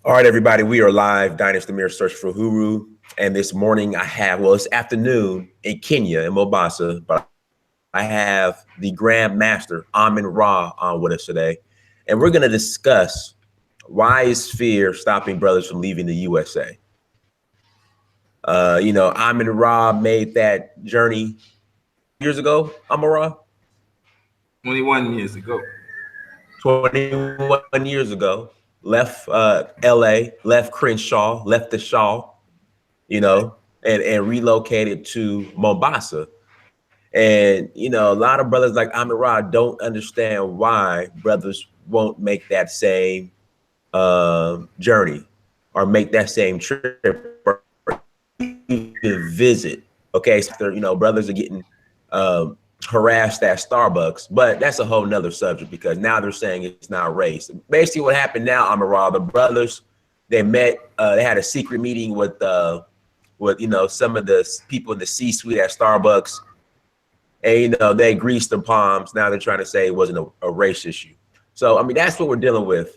All right, everybody, we are live. Dynasty Mirror Search for Huru. And this morning it's afternoon in Kenya, in Mombasa, but I have the Grand Master, Rahh, on with us today. And we're going to discuss why is fear stopping brothers from leaving the USA? Rahh made that journey years ago, Rahh? 21 years ago. 21 years ago. Left LA, left Crenshaw, left the Shaw, and relocated to Mombasa. And, a lot of brothers like Rahh don't understand why brothers won't make that same journey or make that same trip or even visit. Okay, so, brothers are getting harassed at Starbucks, but that's a whole nother subject because now they're saying it's not race. Basically what happened now, Rahh, the brothers, they met, they had a secret meeting with some of the people in the C-suite at Starbucks, and they greased their palms. Now they're trying to say it wasn't a race issue. So that's what we're dealing with.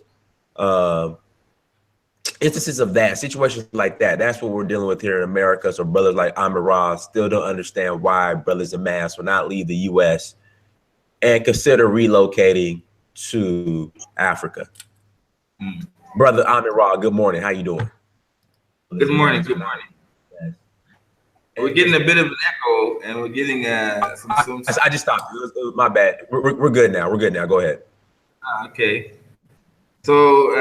Instances of that, situations like that, that's what we're dealing with here in America. So brothers like Rahh still don't understand why brothers in mass will not leave the US and consider relocating to Africa. Brother Rahh, good morning. How you doing? Good morning. Good morning. Yes. We're getting a bit of an echo, and we're getting some. I just stopped. It was my bad. We're good now. We're good now. Go ahead. Okay. So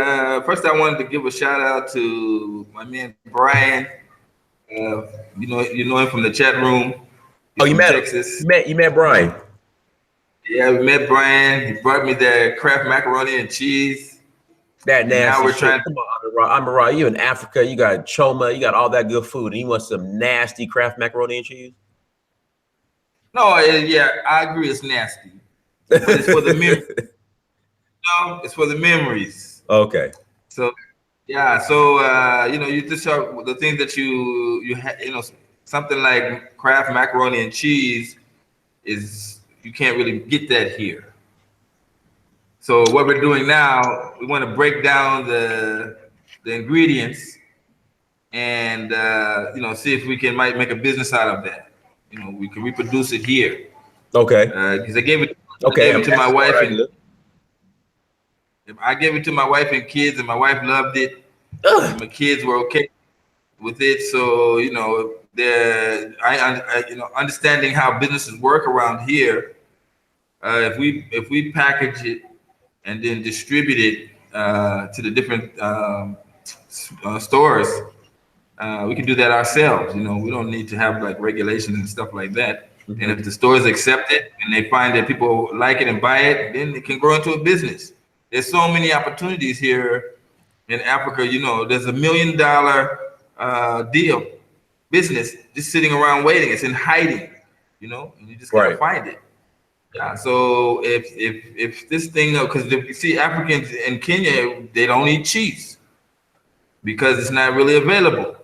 first, I wanted to give a shout out to my man Brian. You know him from the chat room. Oh, you met Texas. You met Brian. Yeah, we met Brian. He brought me the Kraft macaroni and cheese. That nasty. Now we're trying. Come on, Rahh. You in Africa? You got choma. You got all that good food, and you want some nasty Kraft macaroni and cheese? No, yeah, I agree. It's nasty, but it's for the memory. No, it's for the memories. Okay. So, yeah. So, you just show the things that you something like Kraft macaroni and cheese is you can't really get that here. So what we're doing now, we want to break down the ingredients and see if we might make a business out of that. We can reproduce it here. Okay. Because I gave it to my wife and. I gave it to my wife and kids, and my wife loved it. My kids were okay with it, so they're understanding how businesses work around here. If we package it and then distribute it to the different stores, we can do that ourselves. We don't need to have like regulations and stuff like that. Mm-hmm. And if the stores accept it and they find that people like it and buy it, then it can grow into a business. There's so many opportunities here in Africa. There's $1 million business just sitting around waiting. It's in hiding, and you just gotta find it. Yeah. So if this thing, because you see Africans in Kenya, they don't eat cheese because it's not really available.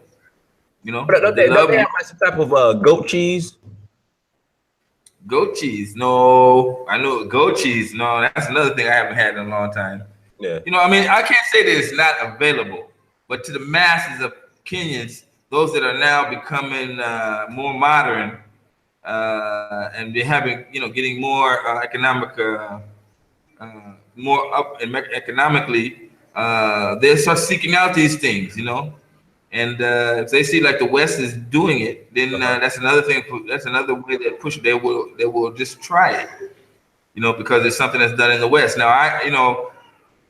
But they have some type of goat cheese. Goat cheese? No, I know goat cheese. No, that's another thing I haven't had in a long time. Yeah. I can't say that it's not available, but to the masses of Kenyans, those that are now becoming more modern and they're having, getting more economic, more up and economically, they start seeking out these things, And if they see like the West is doing it, then that's another thing. That's another way that push. They will just try it, because it's something that's done in the West. Now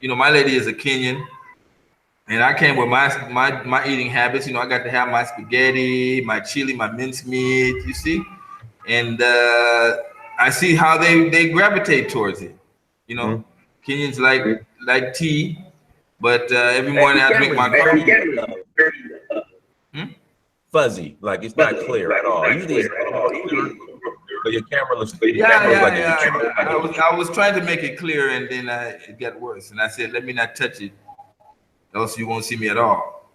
my lady is a Kenyan, and I came with my eating habits. I got to have my spaghetti, my chili, my mincemeat. You see, and I see how they gravitate towards it. Mm-hmm. Kenyans like tea, but every morning I drink my coffee. Fuzzy, like it's not clear at all. Usually it's but your camera looks I was trying to make it clear, and then it got worse. And I said, let me not touch it, else you won't see me at all.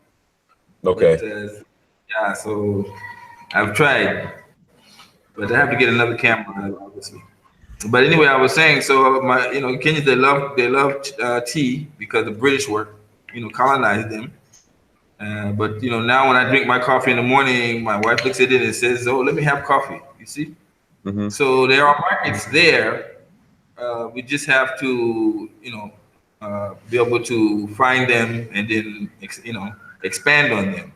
Okay. But, so I've tried, but I have to get another camera, obviously. But anyway, I was saying, so my Kenyans, they love tea because the British were colonized them. But now when I drink my coffee in the morning, my wife looks at it and says, "Oh, let me have coffee." You see, Mm-hmm. so there are markets there. We just have to, be able to find them and then, expand on them.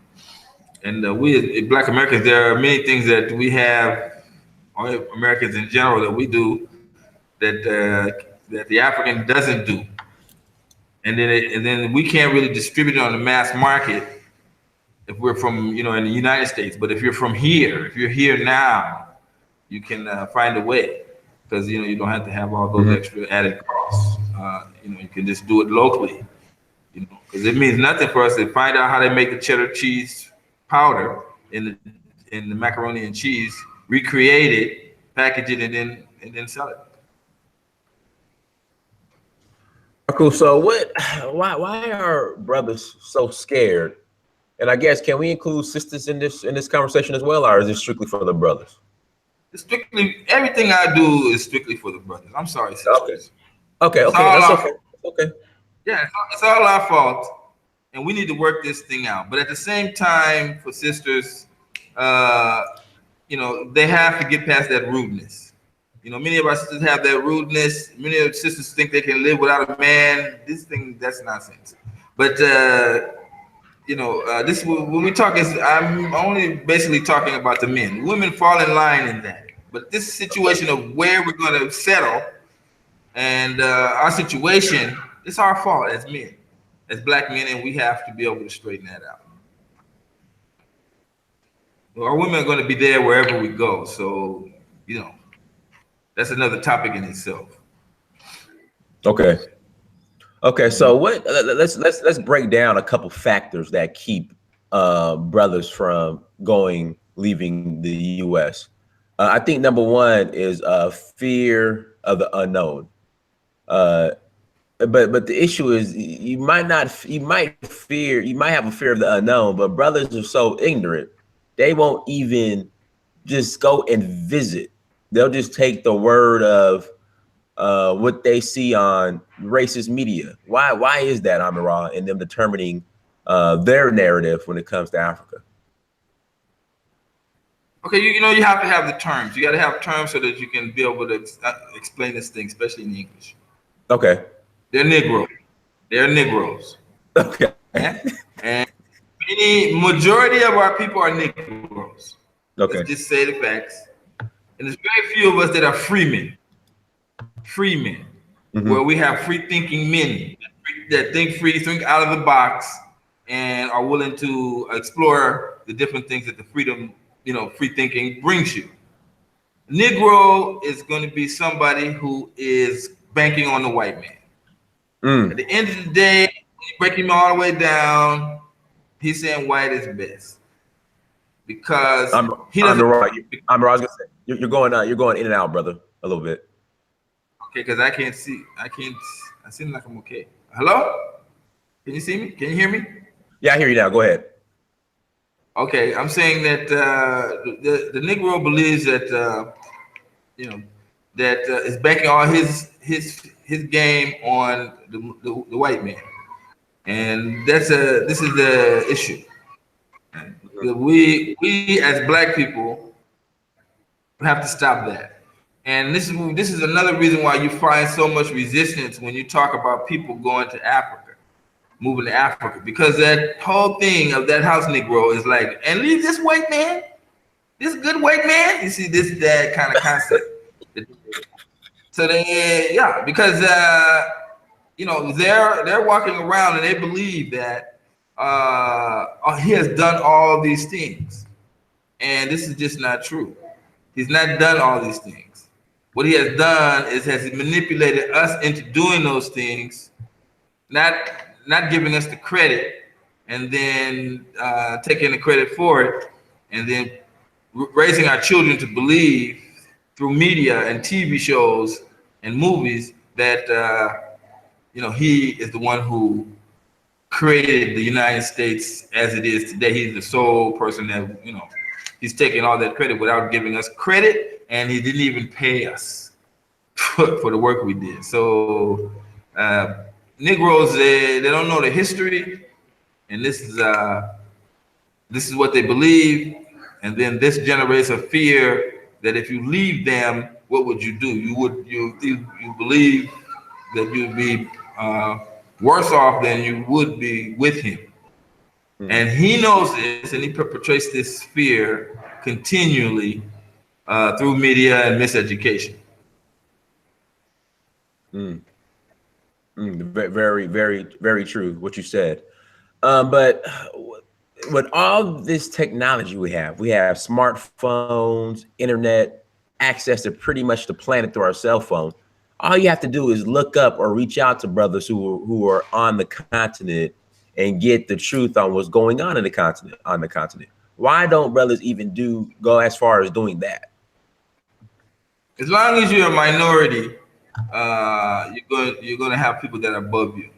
And we, as Black Americans, there are many things that we have, or Americans in general, that we do that the African doesn't do, and then we can't really distribute it on the mass market if we're from in the United States. But if you're from here, if you're here now, you can find a way, because you don't have to have all those Mm-hmm. extra added costs. You can just do it locally. Because it means nothing for us to find out how they make the cheddar cheese powder in the macaroni and cheese, recreate it, package it, and then sell it. Cool. So what? Why are brothers so scared? And I guess, can we include sisters in this conversation as well, or is it strictly for the brothers? It's strictly everything I do is strictly for the brothers. I'm sorry, Okay. sisters. Okay. It's Okay. all That's our okay. Okay. Yeah, it's all our fault, and we need to work this thing out. But at the same time, for sisters, uh, they have to get past that rudeness. Many of our sisters have that rudeness. Many of the sisters think they can live without a man. This thing, that's nonsense. But this, when we talk, is I'm only basically talking about the men. Women fall in line in that. But this situation of where we're going to settle and our situation, it's our fault as men, as Black men, and we have to be able to straighten that out. Our women are going to be there wherever we go, so that's another topic in itself. Okay. Okay. So what? Let's break down a couple factors that keep brothers from leaving the U.S. I think number one is fear of the unknown. Uh, but the issue is, you might have a fear of the unknown, but brothers are so ignorant, they won't even just go and visit. They'll just take the word of what they see on racist media. Why is that, Amirah, in them determining their narrative when it comes to Africa? Okay, you have to have the terms. You got to have terms so that you can be able to explain this thing, especially in English. Okay. They're Negro. They're Negroes. Okay. Yeah? And majority of our people are Negroes. Okay. Let's just say the facts. And there's very few of us that are free men. Free men. Mm-hmm. Where we have free thinking men that think free, think out of the box, and are willing to explore the different things that the freedom, free thinking brings you. Negro is going to be somebody who is banking on the white man. At the end of the day, when you break him all the way down, he's saying white is best, because he doesn't. I was gonna say, you're going in and out, brother, a little bit. Okay, because I can't see. I seem like I'm okay. Hello? Can you see me? Can you hear me? Yeah, I hear you now. Go ahead. Okay, I'm saying that the Negro believes that is banking all his game on the white man, and this is the issue. We as Black people have to stop that. And this is another reason why you find so much resistance when you talk about people going to Africa, moving to Africa, because that whole thing of that house Negro is like, and leave this white man, this good white man. You see, that kind of concept. So because they're walking around and they believe that he has done all these things, and this is just not true. He's not done all these things. What he has done is has manipulated us into doing those things, not giving us the credit, and then taking the credit for it, and then raising our children to believe through media and TV shows and movies that he is the one who created the United States as it is today. He's the sole person that he's taking all that credit without giving us credit, and he didn't even pay us for the work we did. So Negroes, they don't know the history, and this is what they believe, and then this generates a fear that if you leave them, what would you do? You believe that you'd be worse off than you would be with him, and he knows this, and he perpetrates this fear continually through media and miseducation. Very, very, very true. What you said. But with all this technology we have smartphones, internet, access to pretty much the planet through our cell phone. All you have to do is look up or reach out to brothers who are on the continent and get the truth on what's going on in the continent. Why don't brothers even go as far as doing that? As long as you're a minority, you're going to have people that are above you,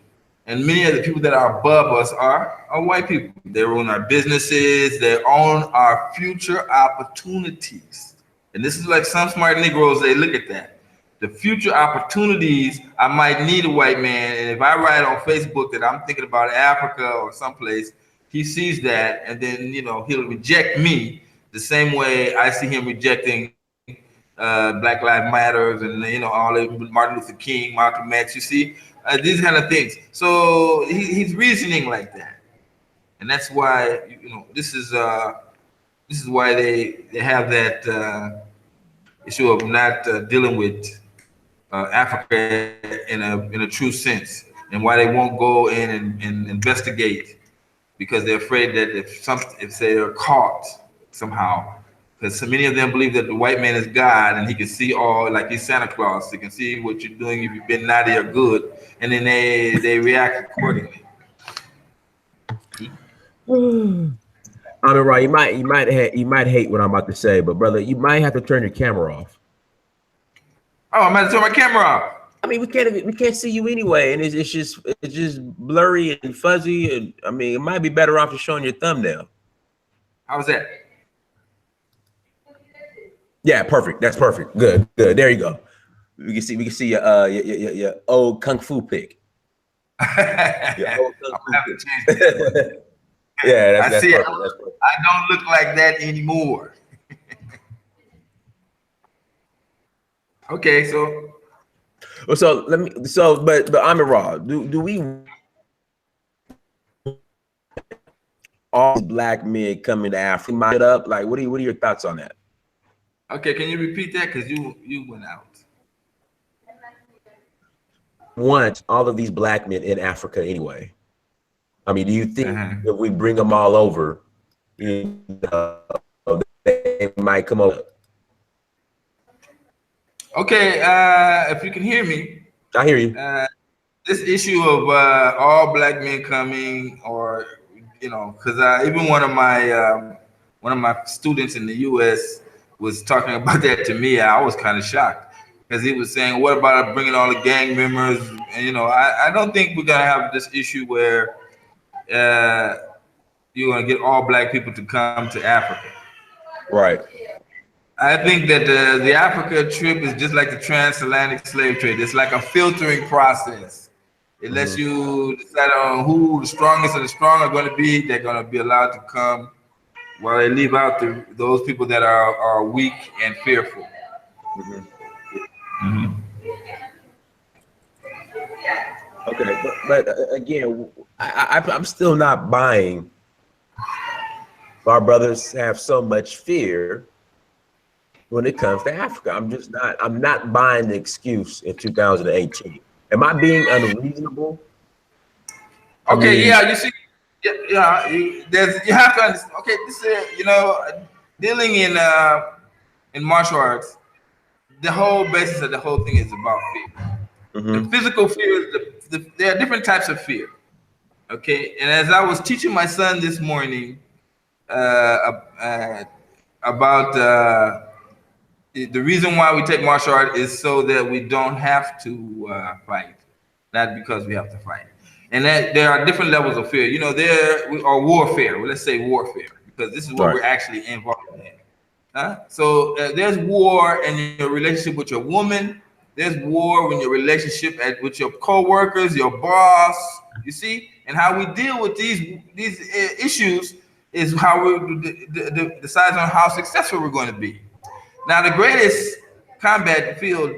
and many of the people that are above us are white people. They own our businesses. They own our future opportunities. And this is like some smart Negroes. They look at that. The future opportunities, I might need a white man, and if I write on Facebook that I'm thinking about Africa or someplace, he sees that, and then he'll reject me the same way I see him rejecting Black Lives Matters and all of Martin Luther King, Malcolm X. You see these kind of things. So he's reasoning like that, and that's why this is why they have that issue of not dealing with Africa in a true sense, and why they won't go in and investigate, because they're afraid that if they are caught somehow. Because so many of them believe that the white man is God and he can see all, like he's Santa Claus. He can see what you're doing if you've been naughty or good, and then they react accordingly. I mean, right? You might hate what I'm about to say, but brother, you might have to turn your camera off. Oh, I'm about to turn my camera off. I mean, we can't see you anyway, and it's just blurry and fuzzy, and I mean, it might be better off just showing your thumbnail. How's that? Yeah, perfect. That's perfect. Good. There you go. We can see your old kung fu pic. Your old kung fu pic. Yeah, that's perfect. That's perfect. I don't look like that anymore. Okay, so but I'm Rahh. Do we all black men coming to Africa mind up? Like, what are your thoughts on that? Okay, can you repeat that? Because you went out. Want all of these black men in Africa anyway? I mean, do you think if we bring them all over, they might come over? Okay, if you can hear me. I hear you. This issue of all black men coming, or because even one of my students in the U.S. was talking about that to me. I was kind of shocked because he was saying, "What about bringing all the gang members?" And I don't think we're gonna have this issue where you're gonna get all black people to come to Africa. Right. I think that the Africa trip is just like the transatlantic slave trade. It's like a filtering process. It lets you decide on who the strongest of the strong are going to be. They're going to be allowed to come, while they leave out those people that are weak and fearful. Okay, but again, I'm still not buying. Our brothers have so much fear when it comes to Africa. I'm not buying the excuse in 2018. Am I being unreasonable? Okay, you see, you have to understand. Okay, this is dealing in martial arts. The whole basis of the whole thing is about fear. The physical fear is there are different types of fear. Okay, and as I was teaching my son this morning about the reason why we take martial art is so that we don't have to fight, not because we have to fight. And that there are different levels of fear. There are warfare. Well, let's say warfare, because this is what we're actually involved in. So there's war in your relationship with your woman. There's war in your relationship with your co-workers, your boss, you see? And how we deal with these issues is how we decide on how successful we're going to be. Now, the greatest combat field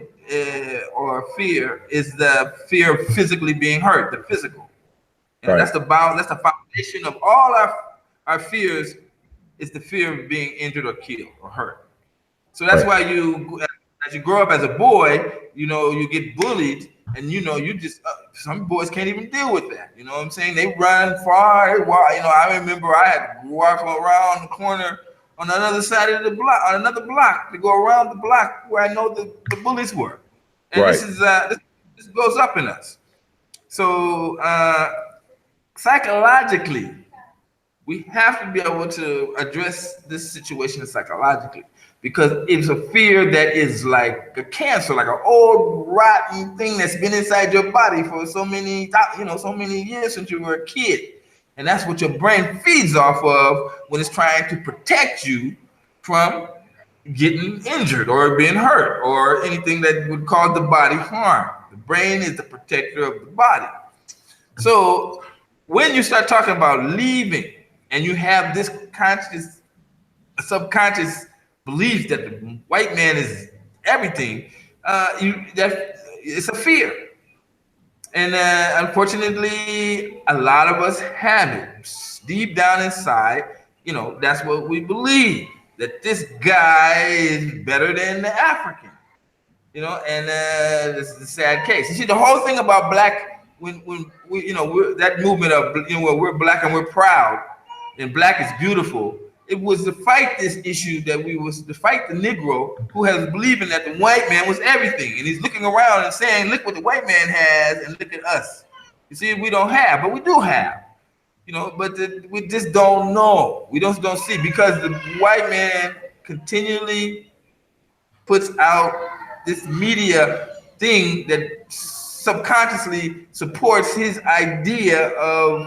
or fear is the fear of physically being hurt, the physical. You know, Right. that's the foundation of all our fears, is the fear of being injured or killed or hurt. So that's Right. why as you grow up as a boy, you know, you get bullied, and you know, you just some boys can't even deal with that. You know what I'm saying? They run far. You know, I remember I had to walk around the corner on another side of the block, on another block, to go around the block where I know the bullies were. And Right. this goes up in us. So psychologically, we have to be able to address this situation psychologically, because it's a fear that is like a cancer, like an old rotten thing that's been inside your body for so many, so many years since you were a kid. And that's what your brain feeds off of when it's trying to protect you from getting injured or being hurt or anything that would cause the body harm. The brain is the protector of the body. So when you start talking about leaving, and you have this subconscious belief that the white man is everything, it's a fear. And unfortunately, a lot of us have it deep down inside. You know, that's what we believe, that this guy is better than the African. You know, and this is a sad case. You see, the whole thing about black, when we, we're, that movement of, we're black and we're proud, and black is beautiful. It was to fight this issue, that we was to fight the Negro who has believing that the white man was everything, and he's looking around and saying, "Look what the white man has, and look at us." You see, we don't have, but we do have. You know, but we just don't know. We don't see, because the white man continually puts out this media thing that subconsciously supports his idea of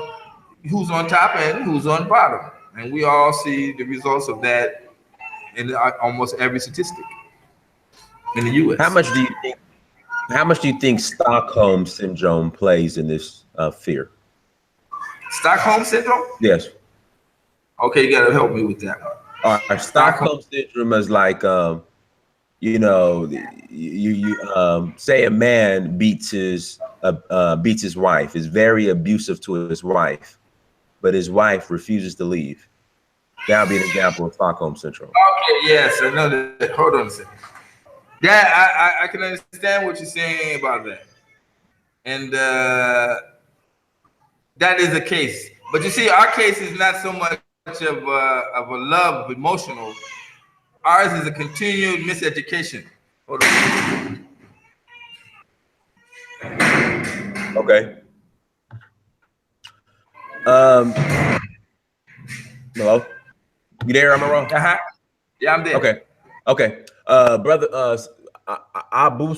who's on top and who's on bottom. And we all see the results of that in almost every statistic in the How US. much do you think? How much do you think Stockholm syndrome plays in this fear? Stockholm syndrome? Yes. Okay, you gotta help me with that one. Our Stockholm syndrome is like, you say a man beats his wife, is very abusive to his wife, but his wife refuses to leave. That would be an example of Stockholm syndrome. Okay, yes, I know that. Hold on a second. Yeah, I can understand what you're saying about that. And that is the case. But you see, our case is not so much of a love, emotional. Ours is a continued miseducation. Hold on. Okay. Hello? You there, am I wrong? Uh-huh. Yeah, I'm there. Okay. Brother Abu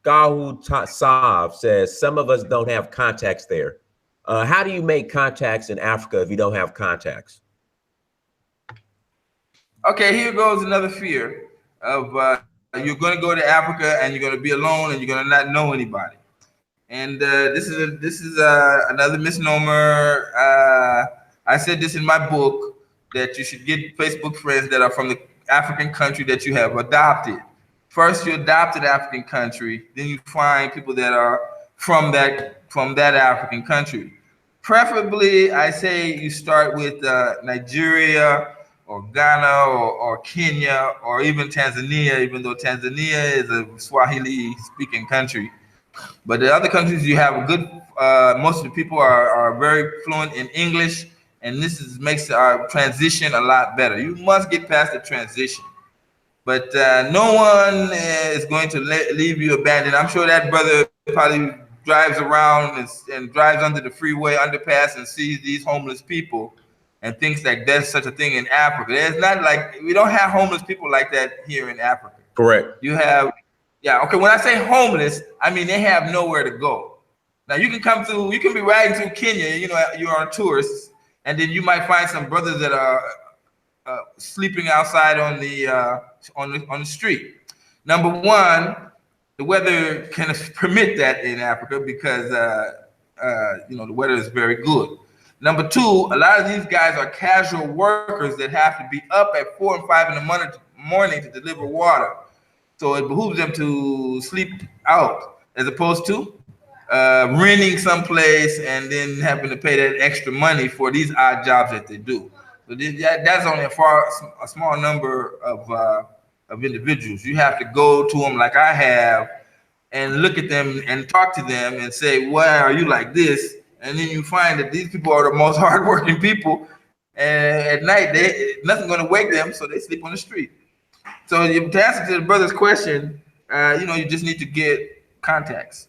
Skahu Sav says some of us don't have contacts there. How do you make contacts in Africa if you don't have contacts? Okay, here goes another fear of you're going to go to Africa and you're going to be alone and you're going to not know anybody. And this is another misnomer. I said this in my book, that you should get Facebook friends that are from the African country that you have adopted. First, you adopt an African country, then you find people that are from that African country. Preferably, I say you start with Nigeria or Ghana or Kenya or even Tanzania, even though Tanzania is a Swahili-speaking country. But the other countries, you have a good, most of the people are very fluent in English, and makes our transition a lot better. You must get past the transition. But no one is going to leave you abandoned. I'm sure that brother probably drives around and drives under the freeway underpass and sees these homeless people and thinks like there's such a thing in Africa. There's not, like, we don't have homeless people like that here in Africa. Correct. You have, yeah, okay, when I say homeless, I mean they have nowhere to go. Now you can come through, you can be riding through Kenya, you're on tourists, and then you might find some brothers that are sleeping outside on the street. Number one, the weather can permit that in Africa because the weather is very good. Number two, a lot of these guys are casual workers that have to be up at 4 and 5 in the morning to deliver water. So it behooves them to sleep out as opposed to renting someplace and then having to pay that extra money for these odd jobs that they do. So that's only a small number of individuals. You have to go to them like I have and look at them and talk to them and say, why are you like this? And then you find that these people are the most hardworking people. And at night, nothing's going to wake them, so they sleep on the street. So to answer to the brother's question, you just need to get contacts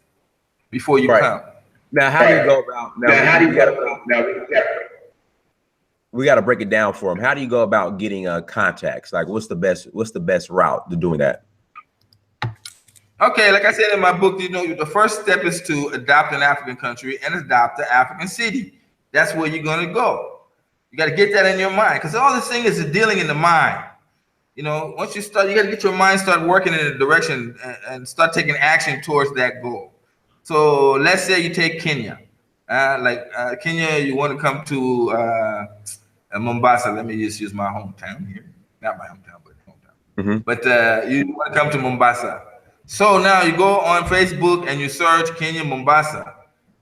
before you come. Now, how do you go about? We got to break it down for him. How do you go about getting contacts? Like, what's the best route to doing that? Okay, like I said in my book, the first step is to adopt an African country and adopt an African city. That's where you're going to go. You got to get that in your mind, because all this thing is dealing in the mind. Once you start, you got to get your mind start working in a direction and start taking action towards that goal. So let's say you take Kenya. Kenya, you want to come to Mombasa. Let me just use my hometown here. Not my hometown, but hometown. Mm-hmm. But you want to come to Mombasa. So now you go on Facebook and you search Kenya, Mombasa,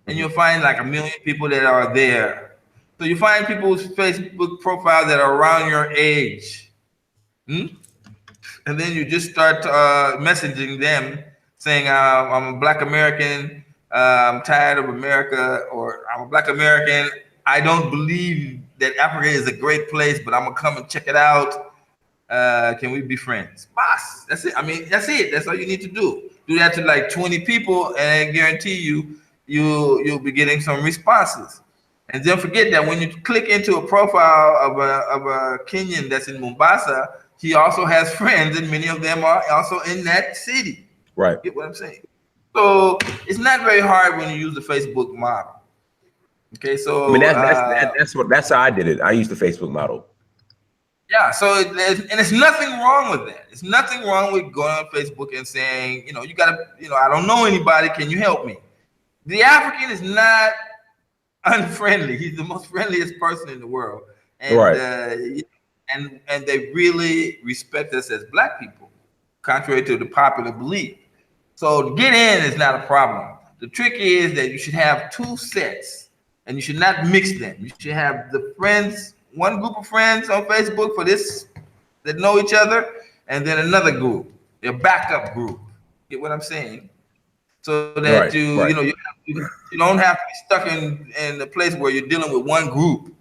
and you'll find like 1 million people that are there. So you find people's Facebook profiles that are around your age. And then you just start messaging them saying, I'm a Black American, I'm tired of America, or I'm a Black American. I don't believe that Africa is a great place, but I'm going to come and check it out. Can we be friends? Boss, that's it. I mean, that's it. That's all you need to do. Do that to like 20 people, and I guarantee you'll be getting some responses. And don't forget that when you click into a profile of a Kenyan that's in Mombasa, he also has friends, and many of them are also in that city. Right. Get what I'm saying? So it's not very hard when you use the Facebook model. Okay, so I mean that's how I did it. I used the Facebook model. Yeah, so there's nothing wrong with that. There's nothing wrong with going on Facebook and saying, you gotta, I don't know anybody. Can you help me? The African is not unfriendly. He's the most friendliest person in the world, and right. And they really respect us as Black people, contrary to the popular belief. So to get in is not a problem. The trick is that you should have 2 sets, and you should not mix them. You should have the friends. One group of friends on Facebook for this that know each other, and then another group, your backup group. Get what I'm saying? So that you don't have to be stuck in a place where you're dealing with one group.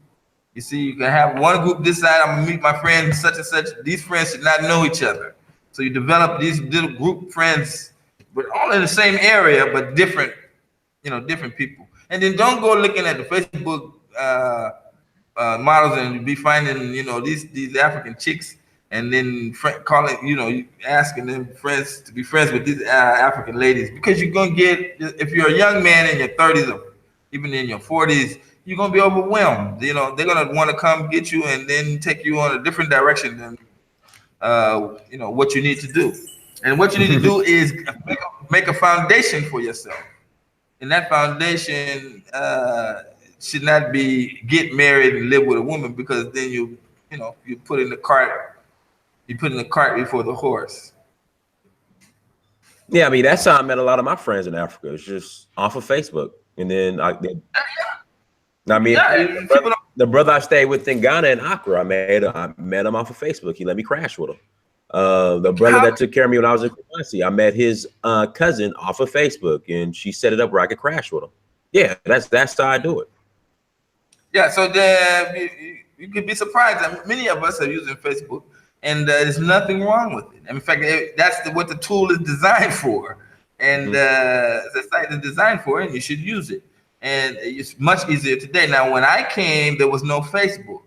You see, you can have one group decide I'm gonna meet my friend such and such. These friends should not know each other. So you develop these little group friends, but all in the same area, but different, different people. And then don't go looking at the Facebook models and be finding these African chicks and then asking them friends to be friends with these African ladies, because you're gonna get, if you're a young man in your 30s or even in your 40s, you're gonna be overwhelmed. They're gonna want to come get you and then take you on a different direction than what you need to do. And what you need to do is make a foundation for yourself, and that foundation should not be get married and live with a woman, because then you put in the cart before the horse. Yeah, I mean that's how I met a lot of my friends in Africa. It's just off of Facebook, and then the brother I stayed with in Ghana and Accra, I met him off of Facebook. He let me crash with him. The brother that took care of me when I was in Kumasi, I met his cousin off of Facebook, and she set it up where I could crash with him. Yeah, that's how I do it. Yeah, so you could be surprised that many of us are using Facebook, and there's nothing wrong with it. In fact, that's what the tool is designed for, and the site is designed for, and you should use it. And it's much easier today. Now, when I came, there was no Facebook,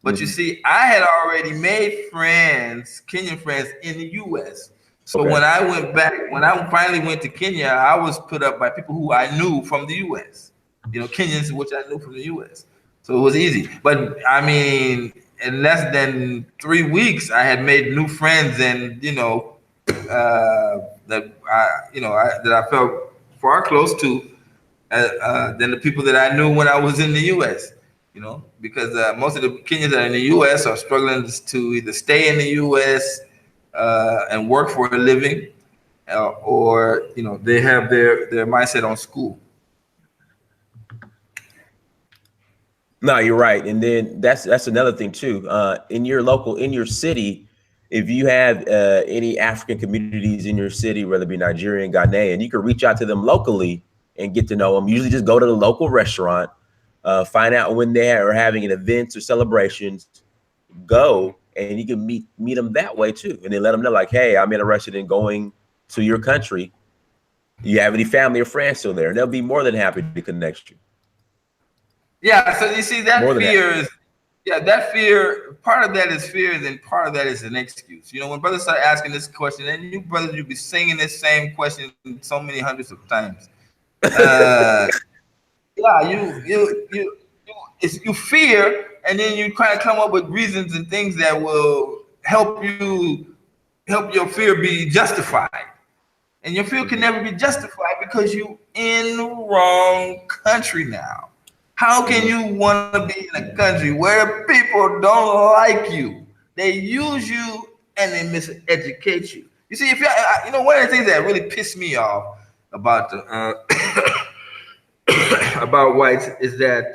but you see, I had already made friends, Kenyan friends, in the U.S. So when I went back, when I finally went to Kenya, I was put up by people who I knew from the U.S. Kenyans, which I knew from the U.S. So it was easy. But I mean, in less than 3 weeks, I had made new friends, and the that I felt far close to than the people that I knew when I was in the U.S. Because most of the Kenyans that are in the U.S. are struggling to either stay in the U.S. And work for a living, or they have their mindset on school. No, you're right. And then that's another thing too. In your city, if you have any African communities in your city, whether it be Nigerian, Ghanaian, you can reach out to them locally and get to know them. Usually just go to the local restaurant, find out when they are having an events or celebrations, go, and you can meet them that way too. And then let them know like, hey, I'm interested in going to your country. Do you have any family or friends still there? And they'll be more than happy to connect you. Yeah, so you see that More than fear happy. is, yeah, that fear, part of that is fear, and then part of that is an excuse. When brothers start asking this question, and you brothers, you be singing this same question so many hundreds of times. Yeah, you fear, and then you try to come up with reasons and things that will help your fear be justified. And your fear can never be justified because you in the wrong country now. How can you want to be in a country where people don't like you? They use you and they miseducate you. You see, if one of the things that really pissed me off about the about whites is that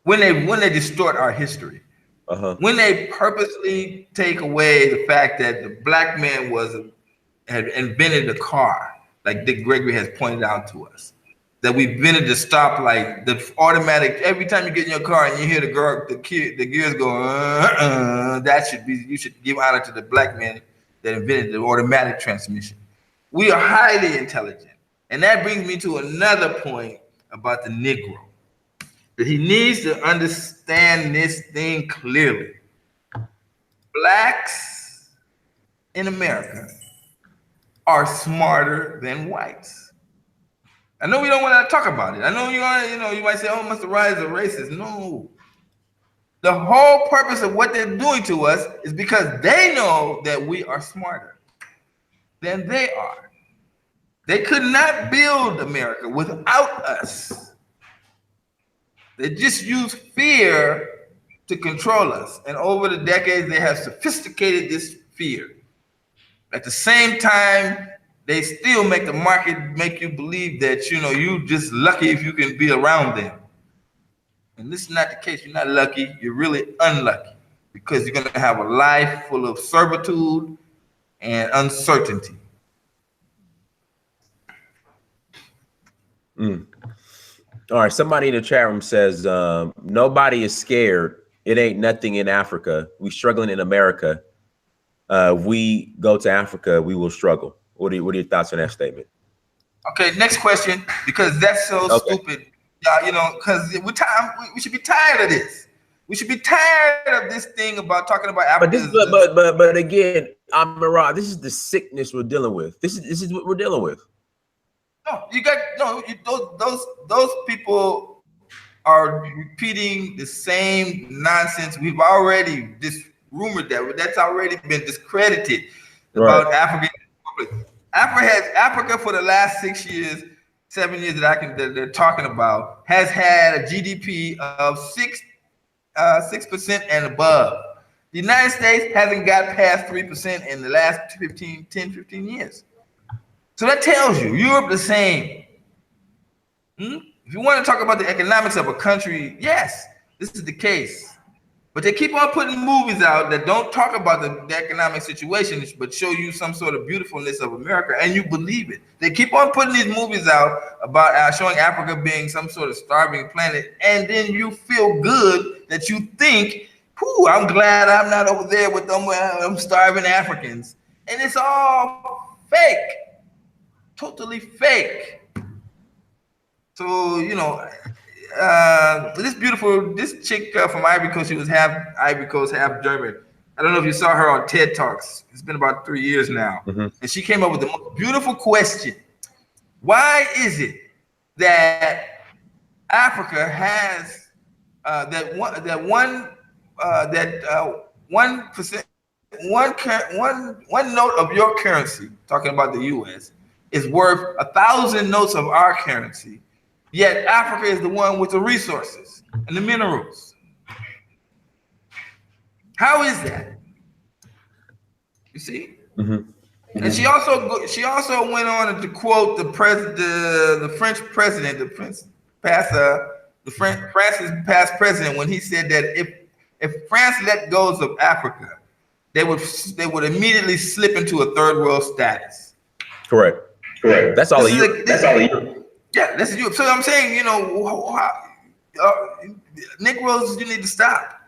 when they distort our history, when they purposely take away the fact that the black man had invented the car, like Dick Gregory has pointed out to us, that we invented the stoplight, the automatic. Every time you get in your car and you hear the gears go, you should give honor to the black man that invented the automatic transmission. We are highly intelligent, and that brings me to another point about the Negro. That he needs to understand this thing clearly. Blacks in America are smarter than whites. I know we don't want to talk about it. I know you might say, "Oh, Mr. Rise is a racist." No. The whole purpose of what they're doing to us is because they know that we are smarter than they are. They could not build America without us. They just use fear to control us. And over the decades, they have sophisticated this fear. At the same time, they still make the market make you believe that, you just lucky if you can be around them. And this is not the case. You're not lucky. You're really unlucky because you're going to have a life full of servitude and uncertainty. All right. Somebody in the chat room says, nobody is scared. It ain't nothing in Africa. We struggling in America. If we go to Africa, we will struggle. What are your thoughts on that statement? Okay, next question, because that's so stupid. Because we should be tired of this. We should be tired of this thing about talking about Africa. But again, Rahh, this is the sickness we're dealing with. This is what we're dealing with. Those people are repeating the same nonsense. We've already rumored that's already been discredited about Africa. Africa for the last 7 years that they're talking about has had a GDP of 6% and above. The United States hasn't got past 3% in the last 10, 15 years. So that tells you Europe the same. If you want to talk about the economics of a country, yes, this is the case. But they keep on putting movies out that don't talk about the economic situation, but show you some sort of beautifulness of America, and you believe it. They keep on putting these movies out about showing Africa being some sort of starving planet, and then you feel good that you think, I'm glad I'm not over there with them starving Africans. And it's all fake, totally fake. So, this chick from Ivory Coast, she was half Ivory Coast, half German. I don't know if you saw her on TED Talks. It's been about 3 years now. And she came up with the most beautiful question. Why is it that Africa has that 1% one note of your currency, talking about the U.S., is worth 1,000 notes of our currency. Yet Africa is the one with the resources and the minerals. How is that? You see? Mm-hmm. And she also went on to quote the French president, France's past president, when he said that if France let go of Africa, they would immediately slip into a third world status. Correct. Correct. That's all. That's all. Yeah, this is you. So I'm saying, Negroes, you need to stop.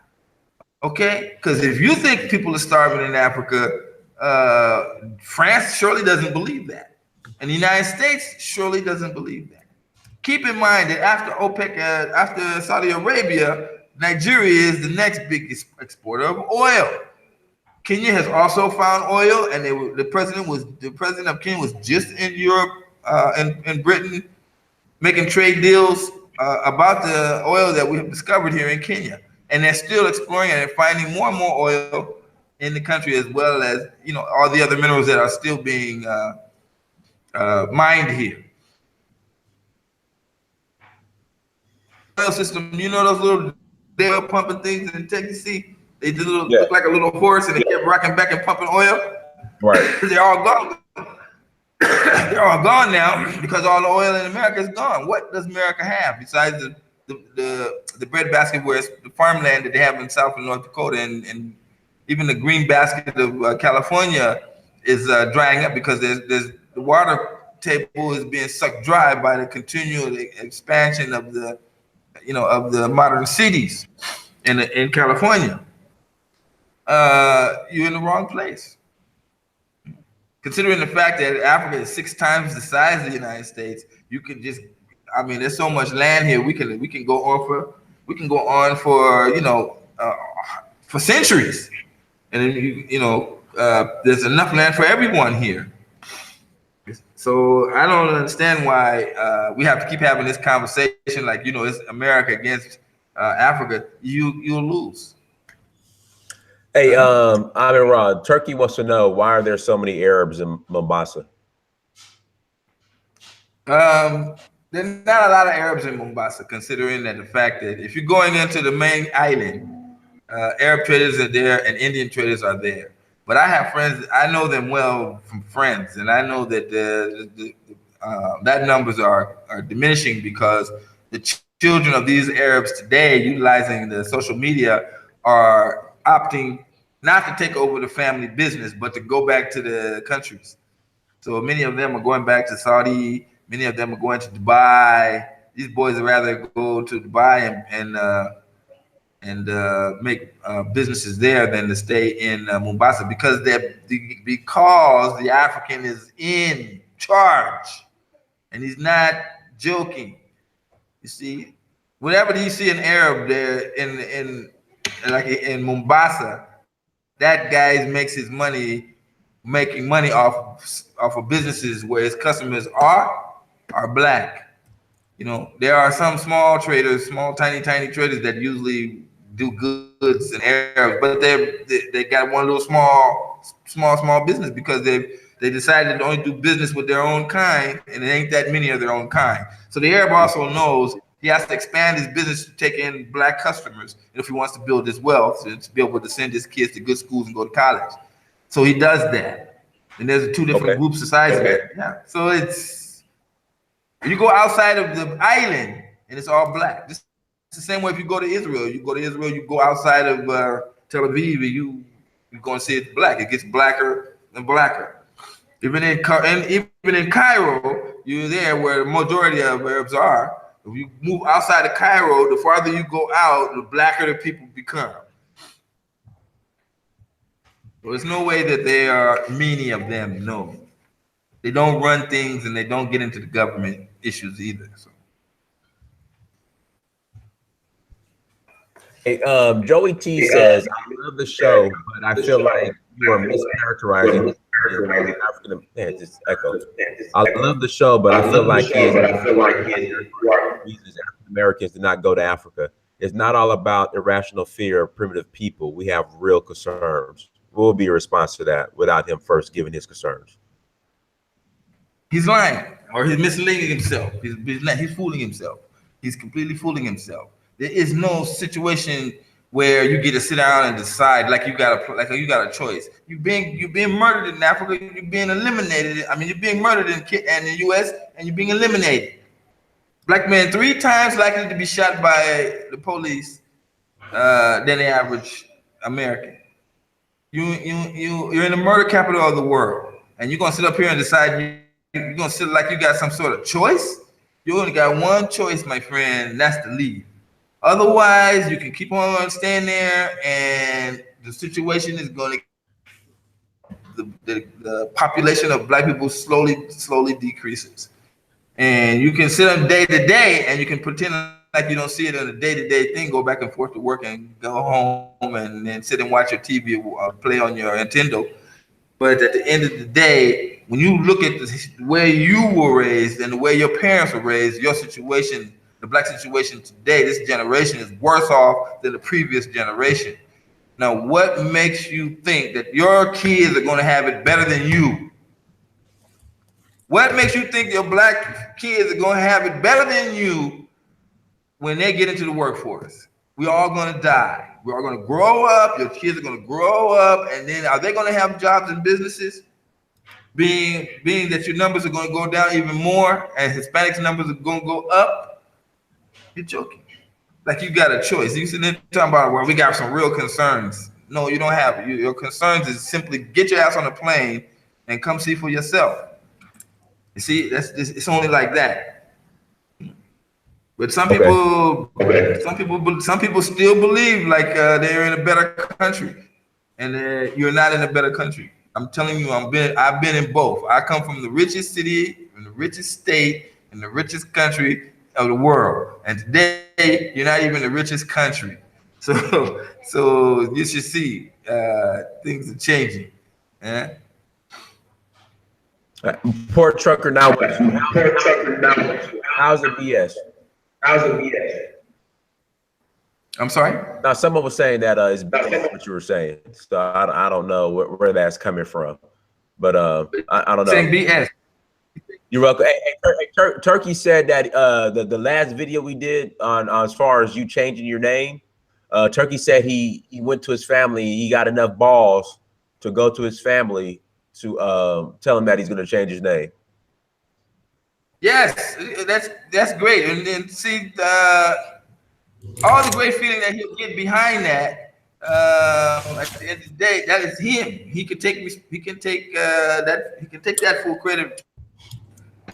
Okay, because if you think people are starving in Africa, France surely doesn't believe that, and the United States surely doesn't believe that. Keep in mind that after OPEC, after Saudi Arabia, Nigeria is the next biggest exporter of oil. Kenya has also found oil, and the president of Kenya was just in Europe, in Britain, making trade deals about the oil that we have discovered here in Kenya, and they're still exploring and finding more and more oil in the country, as well as all the other minerals that are still being mined here. Oil system, those little oil pumping things in Texas. They did look like a little horse, and they kept rocking back and pumping oil. Right. They're all gone. They're all gone now because all the oil in America is gone. What does America have besides the breadbasket, where it's the farmland that they have in South and North Dakota, and even the green basket of California is drying up because there's the water table is being sucked dry by the continual expansion of the modern cities in California. You're in the wrong place. Considering the fact that Africa is 6 times the size of the United States, you can just, there's so much land here. We can go on for centuries, and then there's enough land for everyone here. So I don't understand why we have to keep having this conversation like it's America against Africa. You'll lose. Hey, Amenkrahh, Turkey wants to know, why are there so many Arabs in Mombasa? There are not a lot of Arabs in Mombasa, considering that the fact that if you're going into the main island, Arab traders are there and Indian traders are there. But I have friends, I know them well from friends, and I know that that numbers are diminishing because the children of these Arabs today, utilizing the social media, are opting not to take over the family business, but to go back to the countries. So many of them are going back to Saudi. Many of them are going to Dubai. These boys would rather go to Dubai and make businesses there than to stay in Mombasa, because the African is in charge, and he's not joking. You see, whenever you see an Arab there in Mombasa, that guy makes his money, making money off of businesses where his customers are black. There are some small traders, tiny traders that usually do goods in Arabs, but they got one little small business because they decided to only do business with their own kind, and it ain't that many of their own kind. So the Arab also knows he has to expand his business to take in black customers if he wants to build his wealth, to be able to send his kids to good schools and go to college. So he does that. And there's 2 different groups besides that. Yeah. So you go outside of the island and it's all black. It's the same way if you go to Israel. You go outside of Tel Aviv, and you're going to see it's black. It gets blacker and blacker. Even in Cairo, you're there where the majority of Arabs are. If you move outside of Cairo, the farther you go out, the blacker the people become. There's no way that there are many of them. No, they don't run things, and they don't get into the government issues either. So. Hey, Joey T says, I love the show, but I feel like you are mischaracterizing African. Man, just echo. I love the show, but I feel like reasons African Americans did not go to Africa. It's not all about irrational fear of primitive people. We have real concerns. What would be your response to that without him first giving his concerns? He's lying or he's misleading himself. He's fooling himself. He's completely fooling himself. There is no situation where you get to sit down and decide like you got a choice. You're being murdered in Africa. You're being eliminated. I mean, you're being murdered in the U.S. and you're being eliminated. Black men 3 times likely to be shot by the police than the average American. You're in the murder capital of the world, and you're gonna sit up here and decide you're gonna sit like you got some sort of choice. You only got one choice, my friend, and that's to leave. Otherwise, you can keep on staying there, and the situation is going to the population of black people slowly decreases. And you can sit on day to day, and you can pretend like you don't see it on a day-to-day thing. Go back and forth to work, and go home, and then sit and watch your TV or play on your Nintendo. But at the end of the day, when you look at the way you were raised and the way your parents were raised, your situation, the black situation today, this generation is worse off than the previous generation. Now, what makes you think that your kids are going to have it better than you? What makes you think your black kids are going to have it better than you when they get into the workforce? We're all going to die. We're all going to grow up. Your kids are going to grow up, and then are they going to have jobs in businesses? Being that your numbers are going to go down even more, and Hispanics numbers are going to go up. You're joking. Like you got a choice. You sitting there talking about, well, we got some real concerns. No, you don't have it. Your concerns is simply get your ass on a plane and come see for yourself. You see, it's only like that. But some people still believe like they're in a better country, and you're not in a better country. I'm telling you, I've been in both. I come from the richest city, from the richest state, in the richest country of the world, and today you're not even the richest country. So you should see things are changing. Yeah. Poor trucker now. How's it BS? I'm sorry. Now, someone was saying that it's BS what you were saying, so I don't know where that's coming from, but I don't know. Saying BS. You're welcome. Hey, Turkey said that the last video we did on as far as you changing your name, Turkey said he went to his family. He got enough balls to go to his family to tell him that he's going to change his name. Yes, that's great, and then see all the great feeling that he'll get behind that. At the end of the day, that is him. He can take that full credit.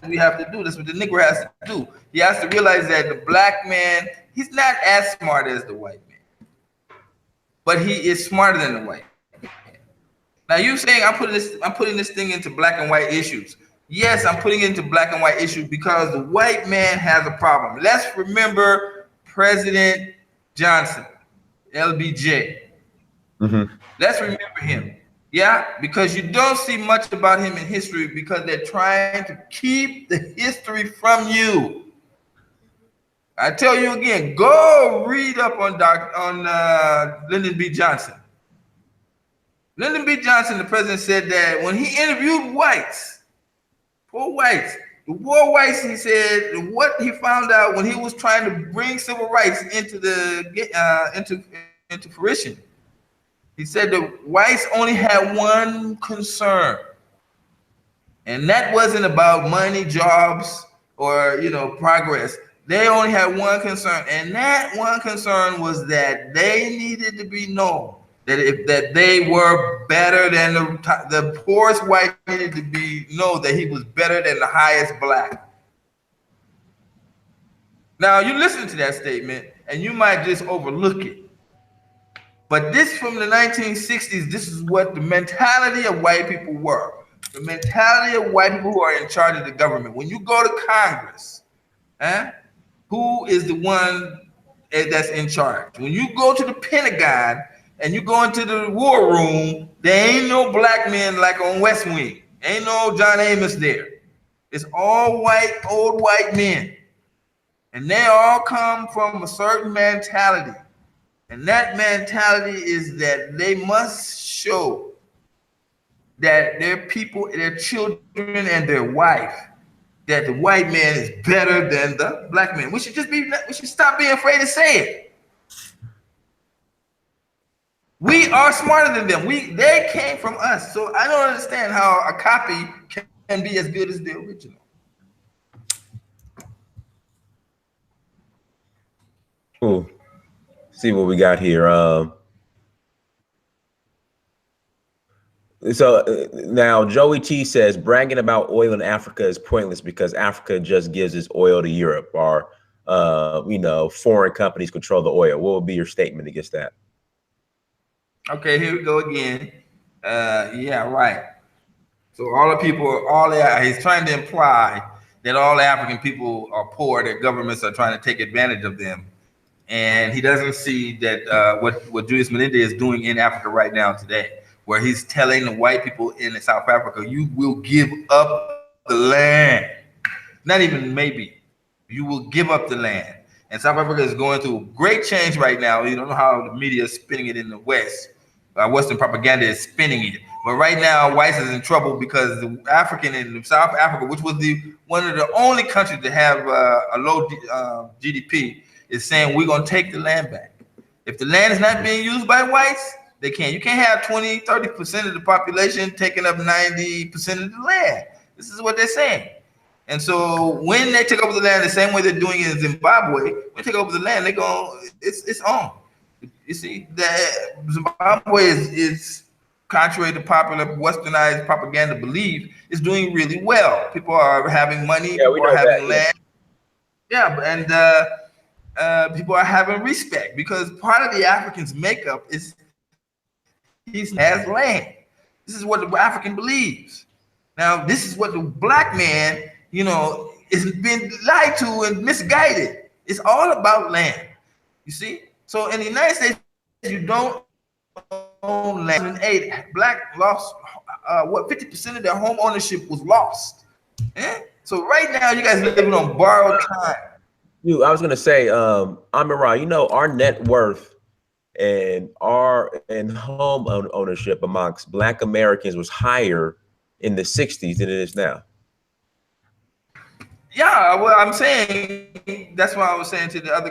We have to do this. What the Negro has to do. He has to realize that the black man, he's not as smart as the white man, but he is smarter than the white man. Now you saying I'm putting this thing into black and white issues. Yes, I'm putting it into black and white issues because the white man has a problem. Let's remember President Johnson, LBJ. Mm-hmm. Let's remember him. Yeah, because you don't see much about him in history because they're trying to keep the history from you. I tell you again, go read up on Lyndon B. Johnson. Lyndon B. Johnson, the president, said that when he interviewed whites, poor whites, the poor whites, he said what he found out when he was trying to bring civil rights into fruition. He said the whites only had one concern, and that wasn't about money, jobs, or progress. They only had one concern, and that one concern was that they needed to be known that they were better than the poorest white needed to know that he was better than the highest black. Now you listen to that statement, and you might just overlook it. But this from the 1960s, this is what the mentality of white people were. The mentality of white people who are in charge of the government. When you go to Congress, who is the one that's in charge? When you go to the Pentagon and you go into the war room, there ain't no black men like on West Wing. Ain't no John Amos there. It's all white, old white men. And they all come from a certain mentality. And that mentality is that they must show that their people, their children, and their wife, that the white man is better than the black man. We should stop being afraid to say it. We are smarter than them. They came from us. So I don't understand how a copy can be as good as the original. Ooh, see what we got here. Now Joey T says bragging about oil in Africa is pointless because Africa just gives its oil to Europe, or foreign companies control the oil. What would be your statement against that? Okay, here we go again. Yeah, right. So he's trying to imply that all African people are poor, that governments are trying to take advantage of them. And he doesn't see that what Julius Malinde is doing in Africa right now today, where he's telling the white people in South Africa, you will give up the land. Not even maybe. You will give up the land. And South Africa is going through great change right now. You don't know how the media is spinning it in the West. Western propaganda is spinning it. But right now, whites is in trouble because the African in South Africa, which was one of the only countries to have a low GDP, is saying we're going to take the land back. If the land is not being used by whites, they can't. You can't have 20, 30% of the population taking up 90% of the land. This is what they're saying. And so when they take over the land the same way they're doing it in Zimbabwe, when they take over the land, they're going, it's on. You see, Zimbabwe is contrary to popular westernized propaganda belief, is doing really well. People are having money, people are having land. Yeah, and people are having respect because part of the African's makeup is he has land. This is what the African believes. Now, this is what the black man, is being lied to and misguided. It's all about land. You see? So in the United States, you don't own land. In 2008, black lost 50% of their home ownership was lost. So right now, you guys living on borrowed time. I was gonna say, amenkrahh, our net worth and home ownership amongst Black Americans was higher in the 60s than it is now. Yeah, well, I'm saying that's why I was saying to the other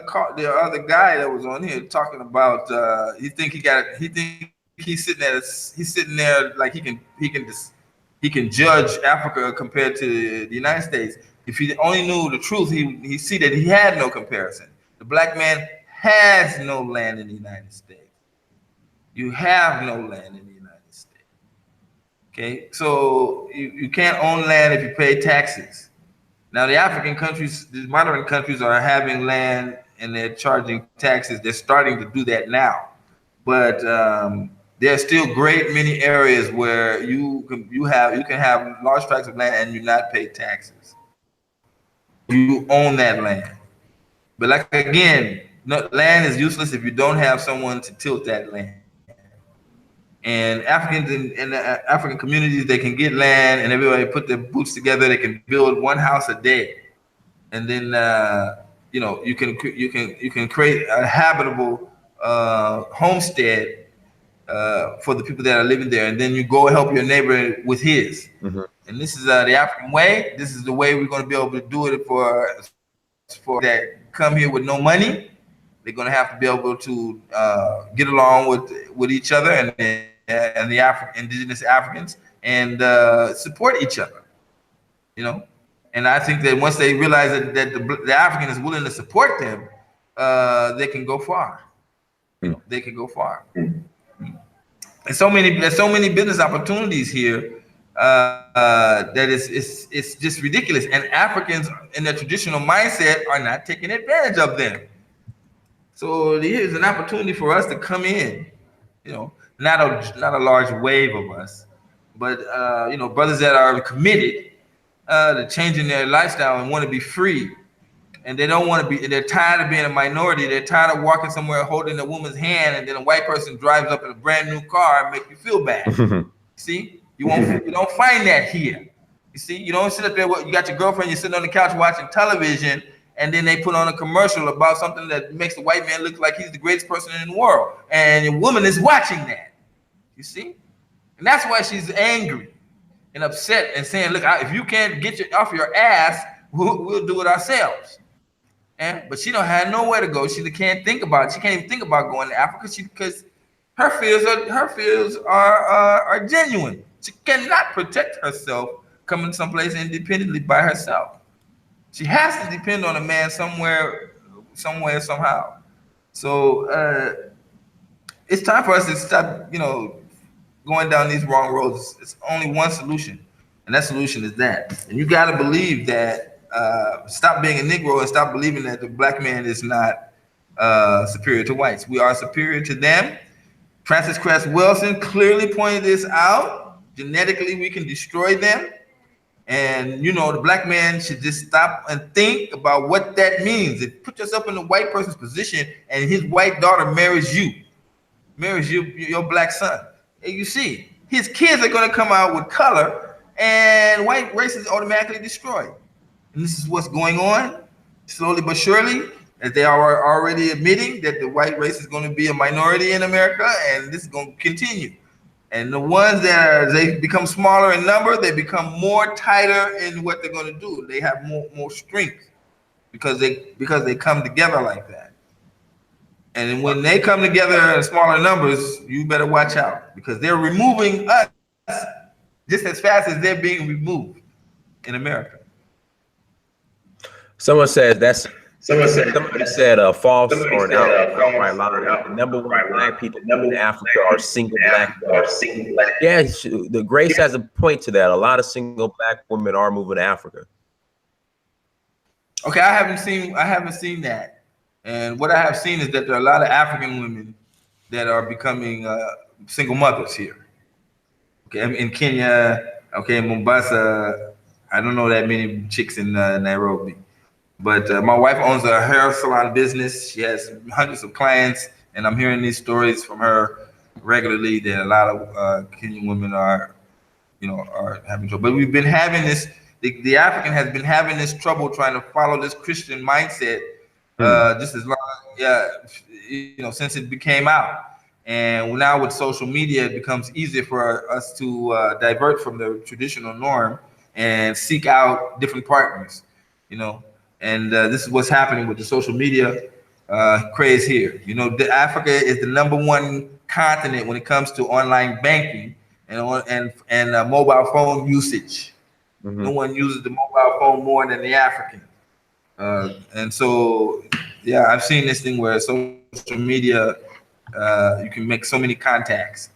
guy that was on here talking about he's sitting there like he can judge Africa compared to the United States. If he only knew the truth, he see that he had no comparison. The black man has no land in the United States. You have no land in the United States. Okay, so you can't own land if you pay taxes. Now the African countries, the modern countries, are having land and they're charging taxes. They're starting to do that now, but there are still great many areas where you can have large tracts of land and you not pay taxes. You own that land, but like again, land is useless if you don't have someone to tilt that land. And Africans in the African communities, they can get land and everybody put their boots together. They can build one house a day, and then you can create a habitable homestead for the people that are living there, and then you go help your neighbor with his. Mm-hmm. And this is the African way. This is the way we're going to be able to do it for that come here with no money. They're going to have to be able to get along with each other and the indigenous Africans and support each other. And I think that once they realize that the African is willing to support them, they can go far. They can go far. There's so many business opportunities here that it's just ridiculous. And Africans in their traditional mindset are not taking advantage of them. So here's an opportunity for us to come in, not a large wave of us, but brothers that are committed to changing their lifestyle and want to be free, and they don't want to be. They're tired of being a minority. They're tired of walking somewhere holding a woman's hand, and then a white person drives up in a brand new car and make you feel bad. See, you don't find that here. You see, you don't sit up there. You got your girlfriend. You're sitting on the couch watching television. And then they put on a commercial about something that makes the white man look like he's the greatest person in the world. And your woman is watching that. You see? And that's why she's angry and upset and saying, "Look, if you can't get off your ass, we'll do it ourselves." And but she don't have nowhere to go. She can't think about it. She can't even think about going to Africa. Because her fears are genuine. She cannot protect herself coming someplace independently by herself. She has to depend on a man somewhere, somehow. So it's time for us to stop, going down these wrong roads. It's only one solution, and that solution is that. And you got to believe that. Stop being a Negro and stop believing that the black man is not superior to whites. We are superior to them. Francis Cress Wilson clearly pointed this out. Genetically, we can destroy them. And the black man should just stop and think about what that means. If put yourself in the white person's position and his white daughter marries you, your black son. And you see, his kids are going to come out with color, and white race is automatically destroyed. And this is what's going on, slowly but surely, as they are already admitting that the white race is going to be a minority in America, and this is going to continue. And the ones that they become smaller in number, they become more tighter in what they're going to do. They have more strength because they come together like that. And when they come together in smaller numbers, you better watch out because they're removing us just as fast as they're being removed in America. Someone said somebody said a false or an outright lie. The number one black people in Africa are single black women. Yeah, the Grace has a point to that. A lot of single black women are moving to Africa. Okay, I haven't seen that. And what I have seen is that there are a lot of African women that are becoming single mothers here. Okay, in Kenya, okay, in Mombasa, I don't know that many chicks in Nairobi. But my wife owns a hair salon business. She has hundreds of clients, and I'm hearing these stories from her regularly that a lot of Kenyan women are having trouble. But we've been having this. The African has been having this trouble trying to follow this Christian mindset just as long, since it became out. And now with social media, it becomes easier for us to divert from the traditional norm and seek out different partners. And this is what's happening with the social media craze here. Africa is the number one continent when it comes to online banking and mobile phone usage. Mm-hmm. No one uses the mobile phone more than the African. And so, I've seen this thing where social media, you can make so many contacts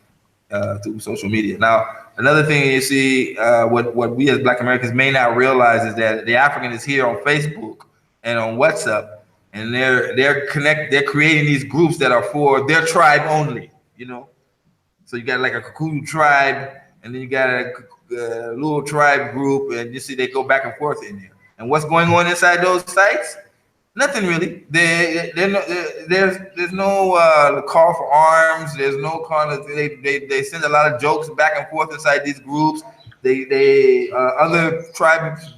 through social media. Now, another thing you see, what we as Black Americans may not realize is that the African is here on Facebook and on WhatsApp, and they're creating these groups that are for their tribe only. So you got like a Kikuyu tribe, and then you got a little tribe group, and you see they go back and forth in there. And what's going on inside those sites? Nothing really. There's no call for arms. There's no call. They send a lot of jokes back and forth inside these groups. Other tribes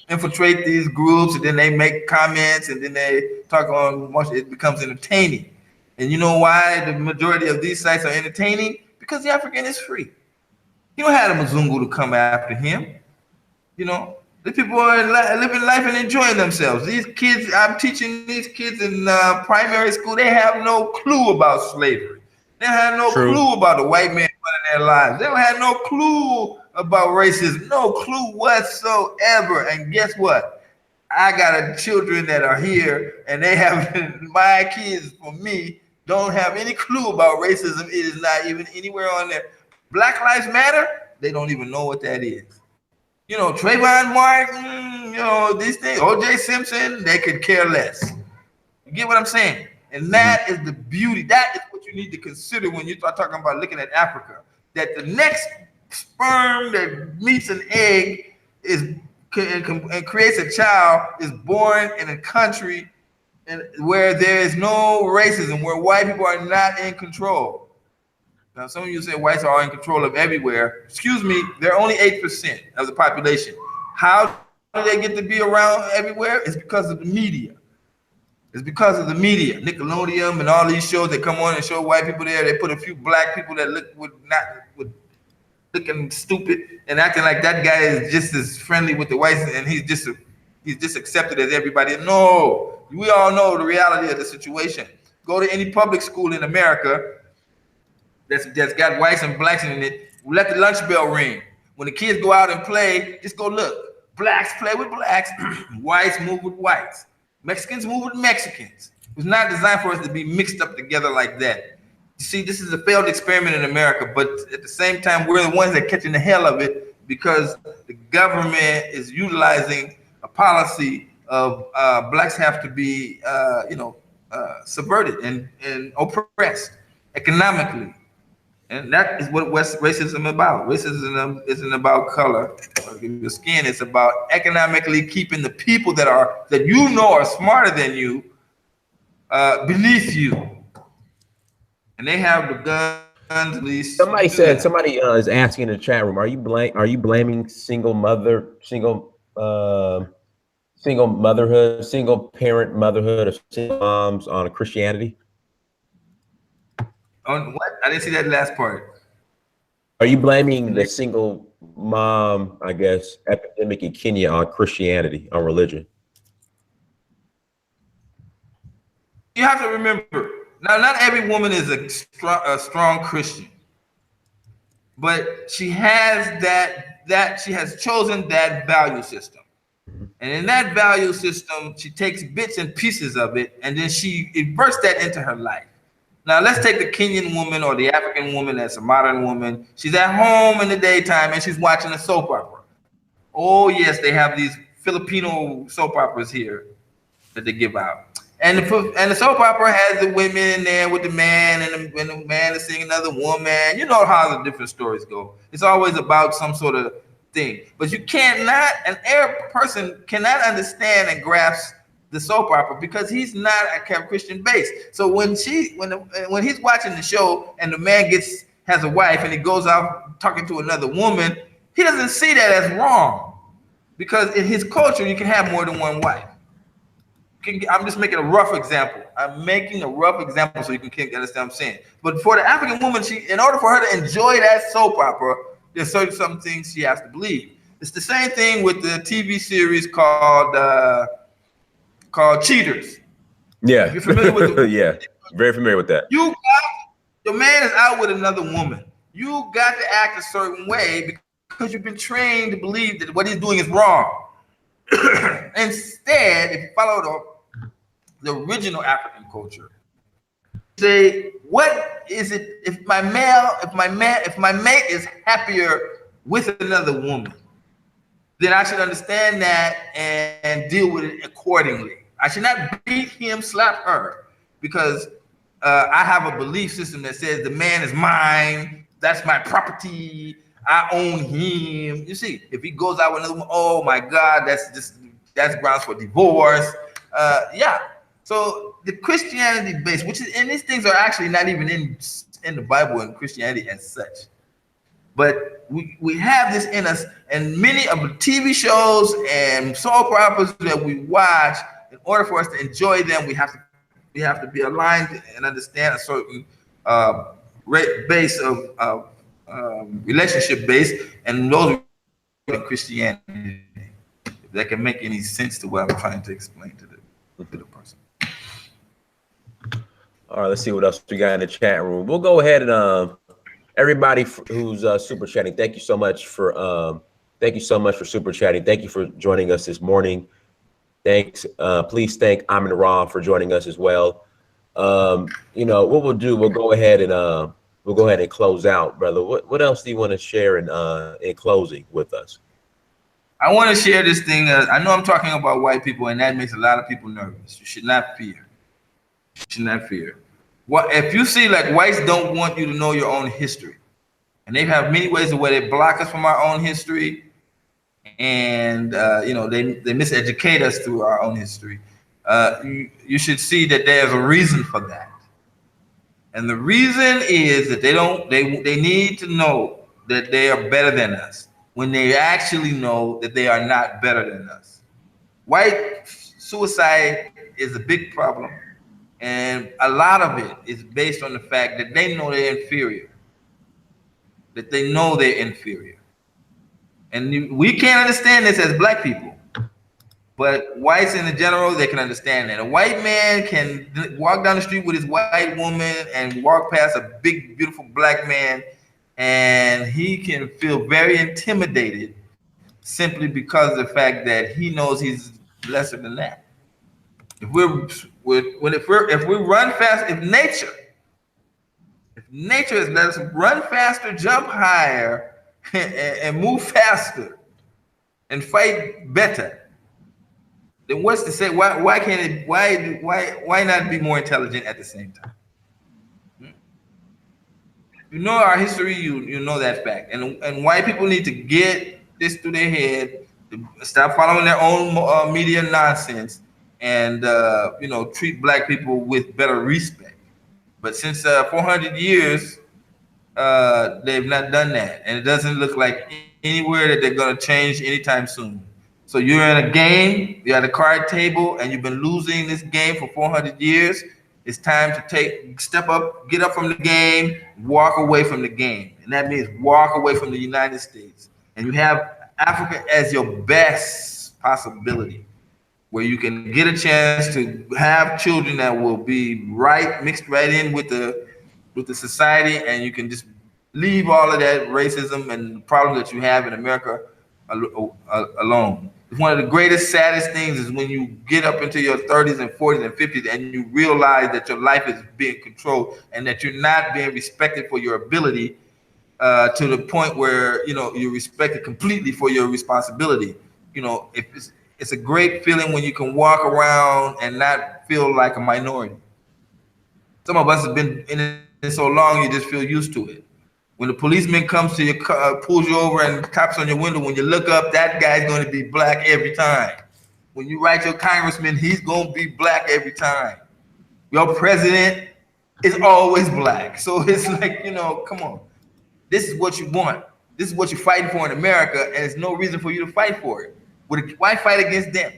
infiltrate these groups, and then they make comments, and then they talk on much. It becomes entertaining. And you know why the majority of these sites are entertaining? Because the African is free. You don't have a Mzungu to come after him. The people are living life and enjoying themselves. These kids, I'm teaching these kids in primary school, they have no clue about slavery. They have no clue about the white man running their lives. They don't have no clue about racism, no clue whatsoever. And guess what? I got children that are here, and they have, my kids, for me, don't have any clue about racism. It is not even anywhere on there. Black Lives Matter, they don't even know what that is. Trayvon Martin, these things, O.J. Simpson, they could care less. You get what I'm saying? And that is the beauty. That is what you need to consider when you start talking about looking at Africa. That the next sperm that meets an egg and creates a child is born in a country where there is no racism, where white people are not in control. Now, some of you say whites are in control of everywhere. Excuse me, they're only 8% of the population. How do they get to be around everywhere? It's because of the media. It's because of the media, Nickelodeon, and all these shows that come on and show white people there. They put a few black people that look with looking stupid and acting like that guy is just as friendly with the whites, and he's just accepted as everybody. No, we all know the reality of the situation. Go to any public school in America that's got whites and blacks in it. Let the lunch bell ring. When the kids go out and play, just go look. Blacks play with blacks, whites move with whites, Mexicans move with Mexicans. It was not designed for us to be mixed up together like that. You see, this is a failed experiment in America, but at the same time, we're the ones that are catching the hell of it because the government is utilizing a policy of blacks have to be, subverted and oppressed economically. And that is what racism is about. Racism isn't about color or your skin. It's about economically keeping the people that you know are smarter than you beneath you. And they have the guns. At least somebody is asking in the chat room. Are you blaming single motherhood, single parent motherhood of single moms on Christianity? On what? I didn't see that last part. Are you blaming the single mom, I guess, epidemic in Kenya on Christianity, on religion? You have to remember, now not every woman is a strong Christian, but she has she has chosen that value system. And in that value system, she takes bits and pieces of it, and then she inverts that into her life. Now, let's take the Kenyan woman or the African woman that's a modern woman. She's at home in the daytime and she's watching a soap opera. Oh, yes, they have these Filipino soap operas here that they give out. And the soap opera has the women in there with the man, and the man is seeing another woman. You know how the different stories go. It's always about some sort of thing. But an Arab person cannot understand and grasp the soap opera because he's not a Christian base. So when he's watching the show and the man has a wife and he goes out talking to another woman, he doesn't see that as wrong because in his culture you can have more than one wife. I'm just making a rough example. I'm making a rough example so you can understand what I'm saying. But for the African woman, in order for her to enjoy that soap opera, there's some things she has to believe. It's the same thing with the TV series called Cheaters. Yeah. You're familiar with it? Yeah, very familiar with that. Your man is out with another woman. You got to act a certain way because you've been trained to believe that what he's doing is wrong. Instead, if you follow the original African culture, say, what is it if my mate is happier with another woman, then I should understand that and deal with it accordingly. I should not beat him, slap her, because I have a belief system that says the man is mine, that's my property, I own him. You see, if he goes out with another woman, oh my God, that's grounds for divorce. Yeah. So the Christianity base, and these things are actually not even in the Bible and Christianity as such. But we have this in us, and many of the TV shows and soap operas that we watch, in order for us to enjoy them, we have to be aligned and understand a certain base of relationship base, and those in Christianity. If that can make any sense to what I'm trying to explain to the person. All right, let's see what else we got in the chat room. We'll go ahead and everybody who's super chatting, thank you so much for super chatting. Thank you for joining us this morning. Thanks. Please thank amenkrahh for joining us as well. What we'll do, we'll go ahead and close out, brother. What else do you want to share in closing with us? I want to share this thing. I know I'm talking about white people, and that makes a lot of people nervous. You should not fear. You should not fear. What if you see like whites don't want you to know your own history, and they have many ways of where they block us from our own history, and they miseducate us through our own history. You should see that there's a reason for that, and the reason is that they need to know that they are better than us when they actually know that they are not better than us. White suicide is a big problem, and a lot of it is based on the fact that they know they're inferior. That they know they're inferior, and we can't understand this as black people. But whites in the general, they can understand that. A white man can walk down the street with his white woman and walk past a big, beautiful black man, and he can feel very intimidated simply because of the fact that he knows he's lesser than that. If if we run fast, if nature has let us run faster, jump higher, and move faster, and fight better, then what's to say? Why can't it? Why not be more intelligent at the same time? You know our history. You know that fact, and white people need to get this through their head. To stop following their own media nonsense, and treat black people with better respect. But since 400 years, they've not done that, and it doesn't look like anywhere that they're going to change anytime soon. So you're in a game, you're at a card table, and you've been losing this game for 400 years. It's time to step up, get up from the game, walk away from the game. And that means walk away from the United States. And you have Africa as your best possibility, where you can get a chance to have children that will be mixed right in with the society, and you can just leave all of that racism and problems that you have in America alone. One of the greatest, saddest things is when you get up into your 30s and 40s and 50s and you realize that your life is being controlled and that you're not being respected for your ability to the point where you're respected completely for your responsibility. It's a great feeling when you can walk around and not feel like a minority. Some of us have been in it so long, you just feel used to it. When the policeman comes to your car, pulls you over and taps on your window, when you look up, that guy's going to be black every time. When you write your congressman, he's going to be black every time. Your president is always black. So it's like, come on. This is what you want. This is what you're fighting for in America, and there's no reason for you to fight for it. Why fight against them?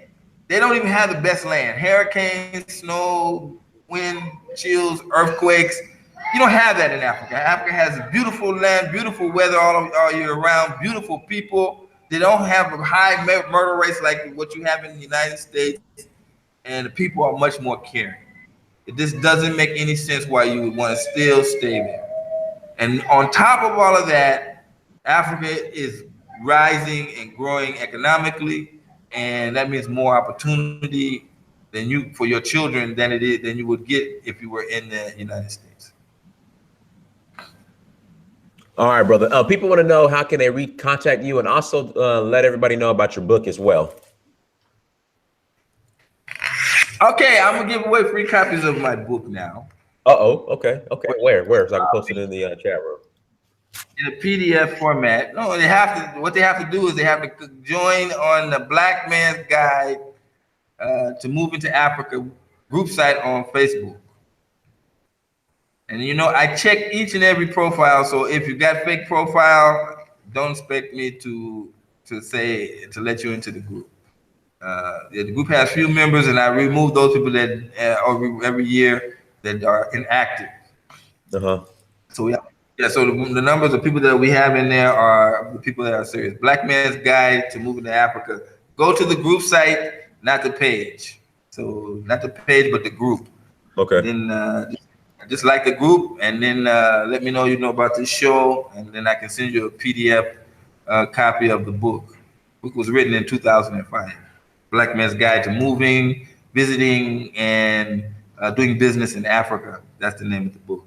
They don't even have the best land. Hurricanes, snow, wind, chills, earthquakes. You don't have that in Africa. Africa has beautiful land, beautiful weather all year round, beautiful people. They don't have a high murder rates like what you have in the United States, and the people are much more caring. It just doesn't make any sense why you would want to still stay there. And on top of all of that, Africa is rising and growing economically, and that means more opportunity for your children than you would get if you were in the United States. All right, brother. People want to know, how can they contact you, and also let everybody know about your book as well. Okay, I'm gonna give away free copies of my book now. Okay. Where? So I can post it in the chat room. In a PDF format. No, what they have to do is they have to join on the Black Man's Guide to Move into Africa group site on Facebook. And I check each and every profile. So if you got fake profile, don't expect me to let you into the group. The group has few members, and I remove those people that every year that are inactive. So so the numbers of people that we have in there are the people that are serious. Black Man's Guide to Moving to Africa. Go to the group site, not the page. So not the page, but the group. Okay. Then just like the group, and then let me know about this show, and then I can send you a PDF copy of the book. The book was written in 2005. Black Man's Guide to Moving, Visiting, and Doing Business in Africa. That's the name of the book.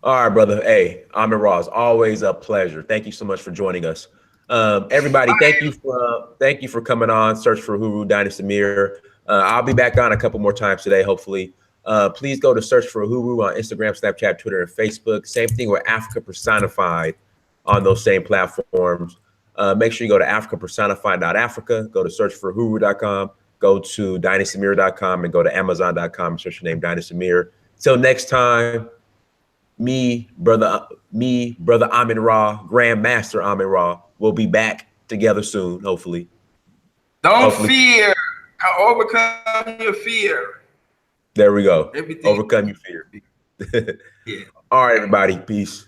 All right, brother. Hey, Amenkrahh, it's always a pleasure. Thank you so much for joining us. Everybody, thank you for coming on Search for Uhuru, Dynasty Samir. I'll be back on a couple more times today, hopefully. Please go to Search for Uhuru on Instagram, Snapchat, Twitter, and Facebook. Same thing with Africa Personified on those same platforms. Make sure you go to africapersonified.africa, go to searchforuhuru.com, go to dynastysamir.com, and go to amazon.com and search your name, Dynasty Samir. Till next time, me, brother Amenkrahh, Grandmaster Amenkrahh, we'll be back together soon, hopefully. Don't Hopefully. fear. Overcome your fear. There we go. Everything. Overcome your fear. Yeah. All right, everybody. Peace.